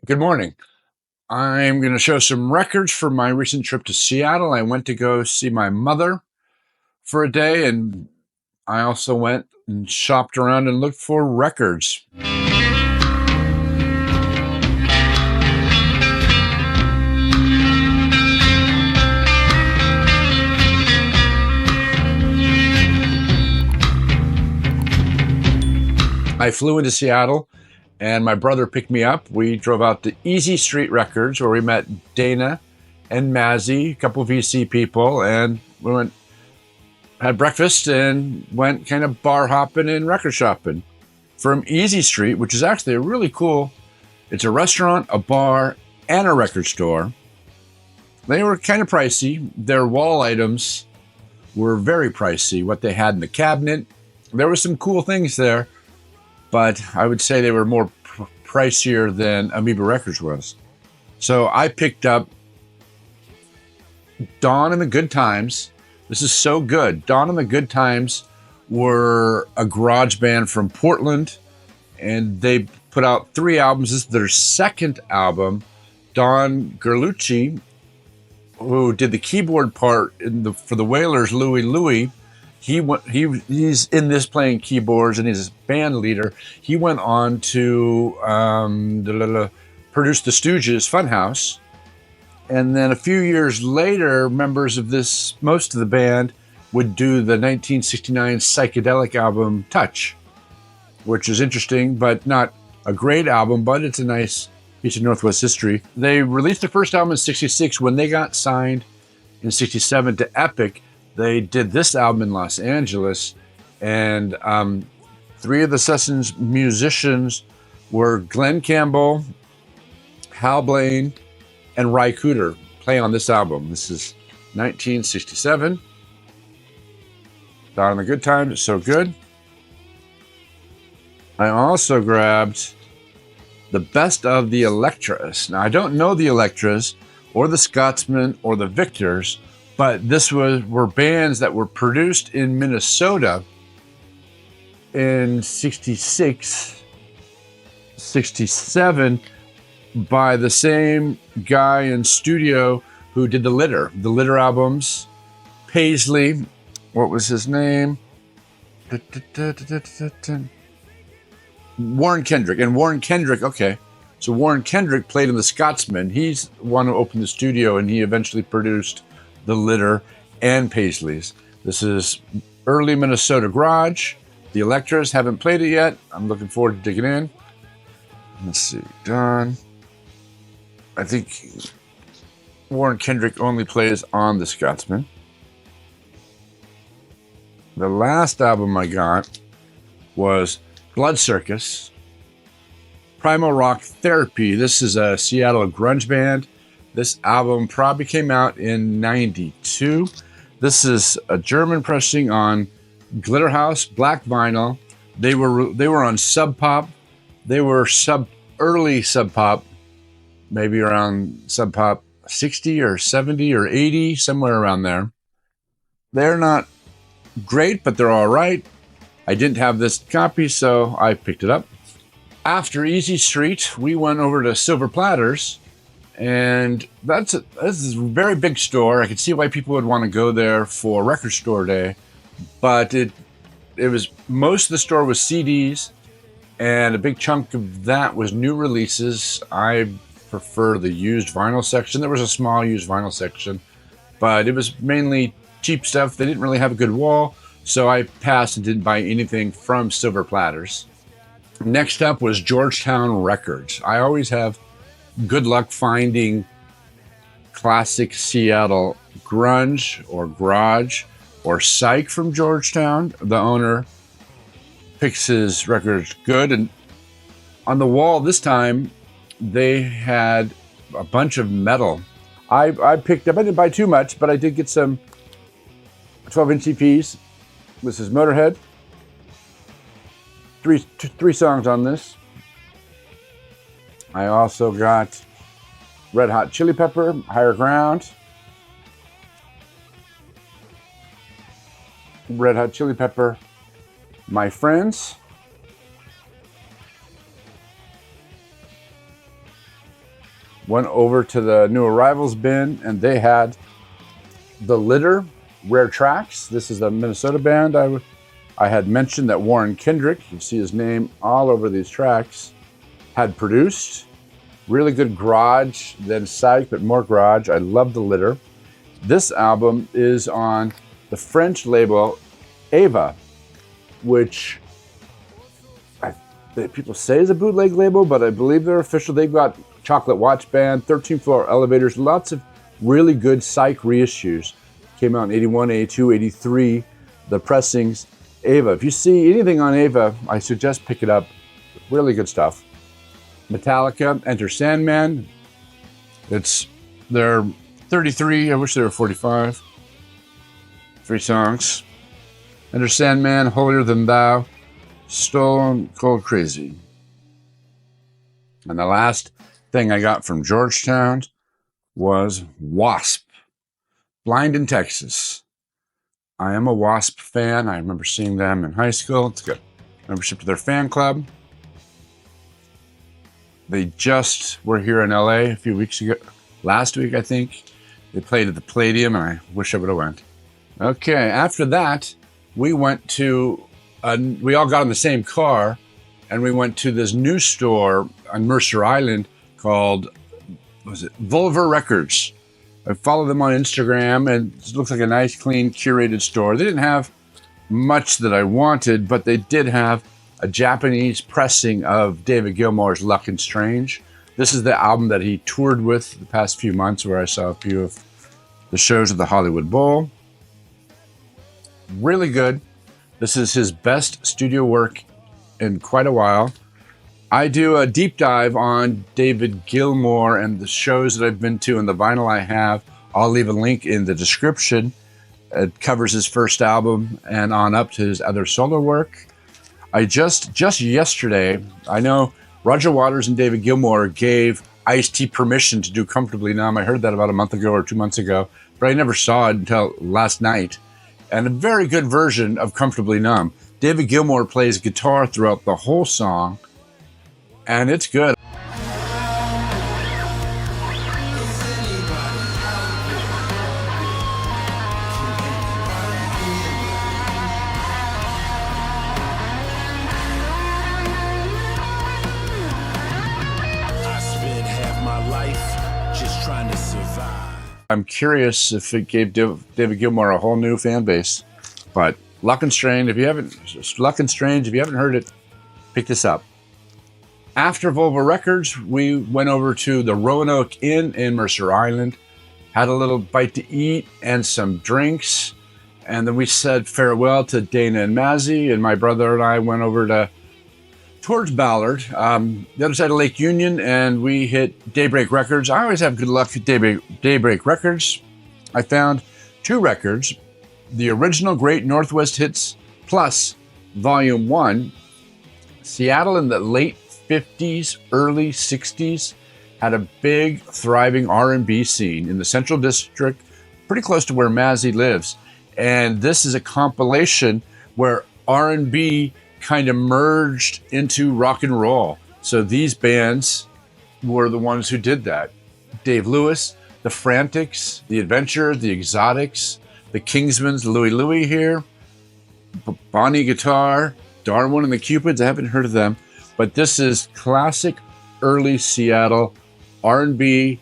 Good morning. I'm going to show some records from my recent trip to Seattle. I went to go see my mother for a day, and I also went and shopped around and looked for records. I flew into Seattle, and my brother picked me up. We drove out to Easy Street Records, where we met Dana and Mazzy, a couple of VC people, and we had breakfast and went kind of bar hopping and record shopping. From Easy Street, which is actually a really cool, it's a restaurant, a bar, and a record store. They were kind of pricey. Their wall items were very pricey. What they had in the cabinet, there were some cool things there, but I would say they were more pricier than Amoeba Records was. So I picked up Dawn and the Good Times. This is so good. Dawn and the Good Times were a garage band from Portland, and they put out 3 albums. This is their second album. Don Gerlucci, who did the keyboard part for the Wailers, Louie, he's in this playing keyboards, and he's band leader. He went on to produce the Stooges' Funhouse. And then a few years later, members of most of the band would do the 1969 psychedelic album Touch, which is interesting, but not a great album, but it's a nice piece of Northwest history. They released the first album in 66. When they got signed in 67 to Epic, they did this album in Los Angeles, and 3 of the sessions musicians were Glenn Campbell, Hal Blaine, and Ry Cooder play on this album. This is 1967. Dawn and the Good Times, it's so good. I also grabbed the best of the Electras. Now, I don't know the Electras or the Scotsmen or the Victors, but were bands that were produced in Minnesota in 66, 67 by the same guy in studio who did the Litter albums. Paisley, what was his name? Warren Kendrick. And Warren Kendrick, okay. So Warren Kendrick played in the Scotsmen. He's the one who opened the studio, and he eventually produced the Litter and Paisley's. This is early Minnesota garage. The Electras, haven't played it yet. I'm looking forward to digging in. Let's see, Don. I think Warren Kendrick only plays on the Scotsman. The last album I got was Blood Circus, Primal Rock Therapy. This is a Seattle grunge band. This album probably came out in 92. This is a German pressing on Glitterhouse black vinyl. They were on Sub Pop. They were early Sub Pop, maybe around Sub Pop 60 or 70 or 80, somewhere around there. They're not great, but they're all right. I didn't have this copy, so I picked it up. After Easy Street, we went over to Silver Platters, and this is a very big store. I could see why people would want to go there for record store day, but it was, most of the store was CDs, and a big chunk of that was new releases. I prefer the used vinyl section. There was a small used vinyl section, but it was mainly cheap stuff. They didn't really have a good wall, so I passed and didn't buy anything from Silver Platters. Next up was Georgetown Records. I always have good luck finding classic Seattle grunge or garage or Psych from Georgetown. The owner picks his records good, and on the wall this time they had a bunch of metal. I picked up, I didn't buy too much, but I did get some 12-inch EPs. This is Motorhead. Three songs on this. I also got Red Hot Chili Pepper, Higher Ground. Red Hot Chili Pepper, My Friends. Went over to the new arrivals bin, and they had The Litter, Rare Tracks. This is a Minnesota band. I had mentioned that Warren Kendrick, you can see his name all over these tracks, had produced. Really good garage, then Psych, but more garage. I love The Litter. This album is on the French label Ava, which people say is a bootleg label, but I believe they're official. They've got Chocolate Watch Band, 13th Floor Elevators, lots of really good Psych reissues. Came out in 81, 82, 83, the pressings. Ava, if you see anything on Ava, I suggest pick it up. Really good stuff. Metallica, Enter Sandman. They're 33, I wish they were 45. 3 songs. Enter Sandman, Holier Than Thou, Stone Cold Crazy. And the last thing I got from Georgetown was W.A.S.P. Blind in Texas. I am a W.A.S.P. fan. I remember seeing them in high school. It's got membership to their fan club. They just were here in LA a few weeks ago. Last week, I think. They played at the Palladium, and I wish I would have went. Okay, after that, we went to, we all got in the same car, and we went to this new store on Mercer Island called, Vulva Records. I follow them on Instagram, and it looks like a nice, clean, curated store. They didn't have much that I wanted, but they did have a Japanese pressing of David Gilmour's Luck and Strange. This is the album that he toured with the past few months, where I saw a few of the shows at the Hollywood Bowl. Really good. This is his best studio work in quite a while. I do a deep dive on David Gilmour and the shows that I've been to and the vinyl I have. I'll leave a link in the description. It covers his first album and on up to his other solo work. I just yesterday, I know Roger Waters and David Gilmour gave Ice-T permission to do Comfortably Numb. I heard that about a month ago or 2 months ago, but I never saw it until last night. And a very good version of Comfortably Numb. David Gilmour plays guitar throughout the whole song, and it's good. I'm curious if it gave David Gilmour a whole new fan base. But Luck and Strange, if you haven't heard it, pick this up. After Vulva Records, we went over to the Roanoke Inn in Mercer Island, had a little bite to eat and some drinks, and then we said farewell to Dana and Mazzy, and my brother and I went over towards Ballard, the other side of Lake Union, and we hit Daybreak Records. I always have good luck at Daybreak Records. I found 2 records, the original Great Northwest Hits Plus Volume 1. Seattle in the late 50s, early 60s had a big, thriving R&B scene in the Central District, pretty close to where Mazzy lives. And this is a compilation where R&B kind of merged into rock and roll. So these bands were the ones who did that. Dave Lewis, the Frantics, the Adventure, the Exotics, the Kingsmans, Louie here, Bonnie Guitar, Darwin and the Cupids. I haven't heard of them, but this is classic early Seattle R&B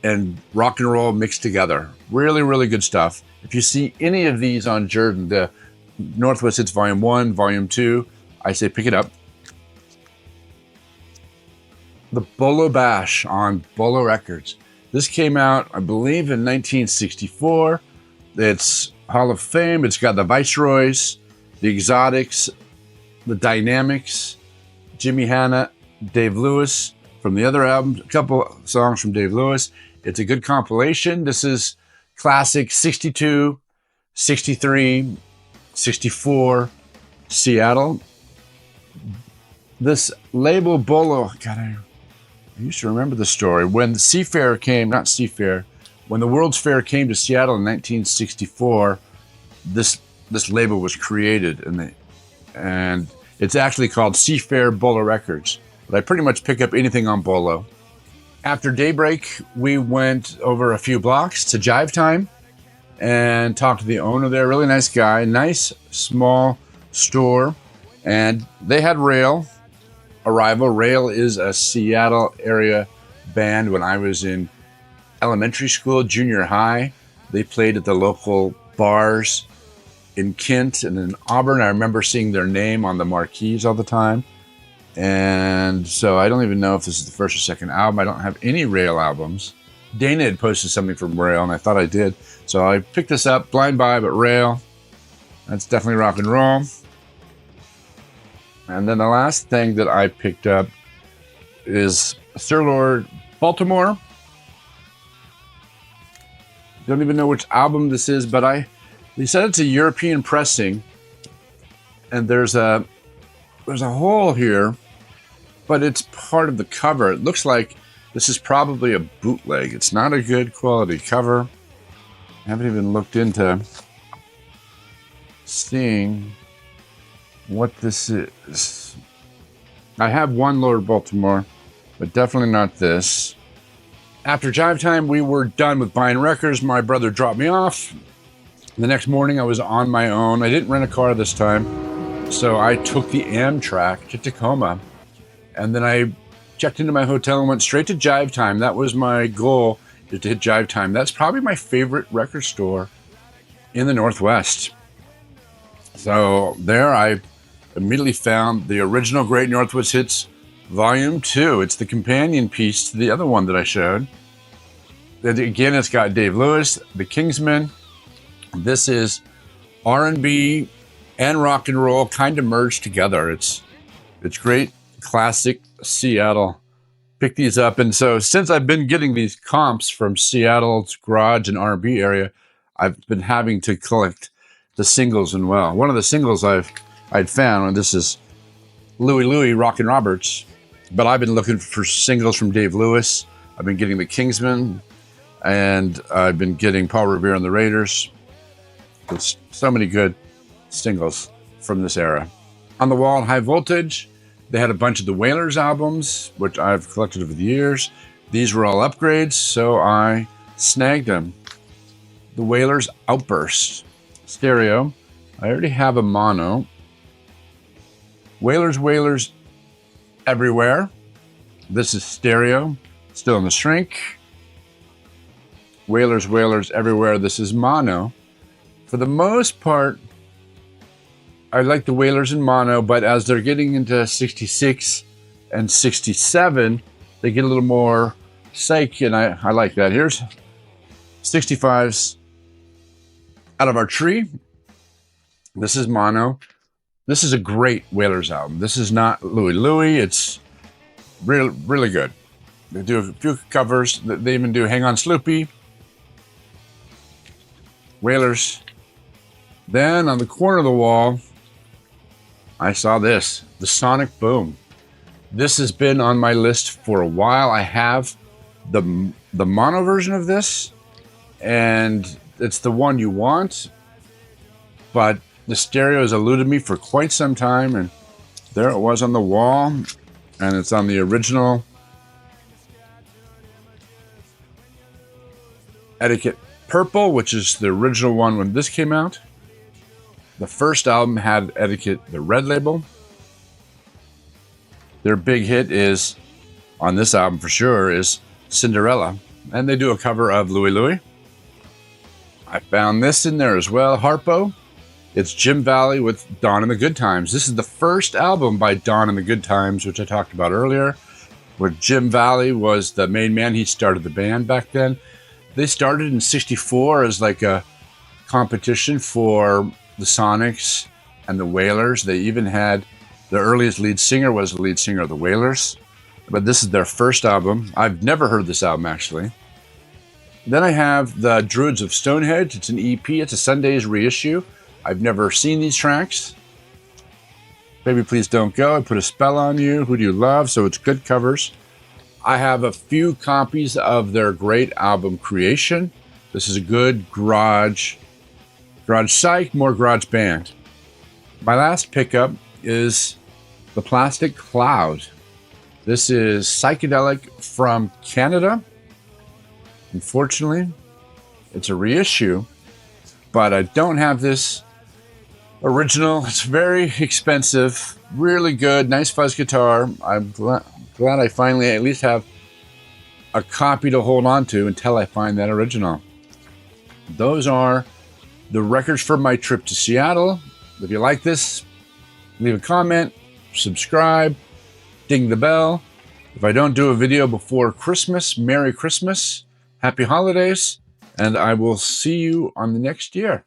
and rock and roll mixed together. Really, really good stuff. If you see any of these on Jordan, the Northwest Hits Volume 1, Volume 2, I say pick it up. The Bolo Bash on Bolo Records. This came out, I believe, in 1964. It's Hall of Fame. It's got the Viceroys, the Exotics, the Dynamics, Jimmy Hanna, Dave Lewis from the other album, a couple songs from Dave Lewis. It's a good compilation. This is classic 62, 63, 64 Seattle. This label Bolo, God, I used to remember the story. When the Seafair came, not Seafair, when the World's Fair came to Seattle in 1964, this label was created, and it's actually called Seafair Bolo Records. But I pretty much pick up anything on Bolo. After daybreak, we went over a few blocks to Jive Time and talked to the owner there. Really nice guy, nice small store. And they had Rail Arrival. Rail is a Seattle area band. When I was in elementary school, junior high, they played at the local bars in Kent and in Auburn. I remember seeing their name on the marquees all the time. And so I don't even know if this is the first or second album. I don't have any Rail albums. Dana had posted something from Rail, and I thought I did. So I picked this up, blind buy, but Rail, that's definitely rock and roll. And then the last thing that I picked up is Sir Lord Baltimore. Don't even know which album this is, but they said it's a European pressing, and there's a hole here, but it's part of the cover. It looks like this is probably a bootleg. It's not a good quality cover. I haven't even looked into seeing what this is. I have one Lord Baltimore, but definitely not this. After Jive Time, we were done with buying records. My brother dropped me off. The next morning, I was on my own. I didn't rent a car this time, so I took the Amtrak to Tacoma. And then I checked into my hotel and went straight to Jive Time. That was my goal, is to hit Jive Time. That's probably my favorite record store in the Northwest. So there I immediately found the original Great Northwest Hits Volume 2. It's the companion piece to the other one that I showed. And again, it's got Dave Lewis, the Kingsmen. This is R&B and rock and roll kind of merged together. It's great, classic Seattle. Pick these up. And so since I've been getting these comps from Seattle's garage and R&B area, I've been having to collect the singles and well. One of the singles I'd found, and this is Louie Rockin' Roberts, but I've been looking for singles from Dave Lewis. I've been getting the Kingsmen, and I've been getting Paul Revere and the Raiders. There's so many good singles from this era. On the wall, High Voltage, they had a bunch of the Wailers albums, which I've collected over the years. These were all upgrades, so I snagged them. The Wailers Outburst stereo. I already have a mono. Wailers Everywhere. This is stereo, still in the shrink. Wailers Everywhere. This is mono. For the most part, I like the Wailers in mono, but as they're getting into 66 and 67, they get a little more Psych, and I like that. Here's 65's Out of Our Tree. This is mono. This is a great Wailers album. This is not Louie. It's really good. They do a few covers. They even do Hang On Sloopy. Wailers. Then on the corner of the wall, I saw this, the Sonic Boom. This has been on my list for a while. I have the mono version of this, and it's the one you want, but the stereo has eluded me for quite some time, and there it was on the wall, and it's on the original Etiquette Purple, which is the original one when this came out. The first album had Etiquette, the red label. Their big hit is, on this album for sure, is Cinderella. And they do a cover of Louie. I found this in there as well, Harpo. It's Jim Valley with Dawn and the Good Times. This is the first album by Dawn and the Good Times, which I talked about earlier, where Jim Valley was the main man. He started the band back then. They started in 64 as like a competition for the Sonics and the Wailers. They even had the earliest lead singer was the lead singer of the Wailers. But this is their first album. I've never heard this album, actually. Then I have the Druids of Stonehenge. It's an EP. It's a Sunday's reissue. I've never seen these tracks. Baby Please Don't Go, I Put a Spell on You, Who Do You Love? So it's good covers. I have a few copies of their great album Creation. This is a good garage Psych, more garage band. My last pickup is the Plastic Cloud. This is Psychedelic from Canada. Unfortunately, it's a reissue, but I don't have this original. It's very expensive, really good, nice fuzz guitar. I'm glad I finally at least have a copy to hold on to until I find that original. Those are the records for my trip to Seattle. If you like this, leave a comment, subscribe, ding the bell. If I don't do a video before Christmas, Merry Christmas, Happy Holidays, and I will see you on the next year.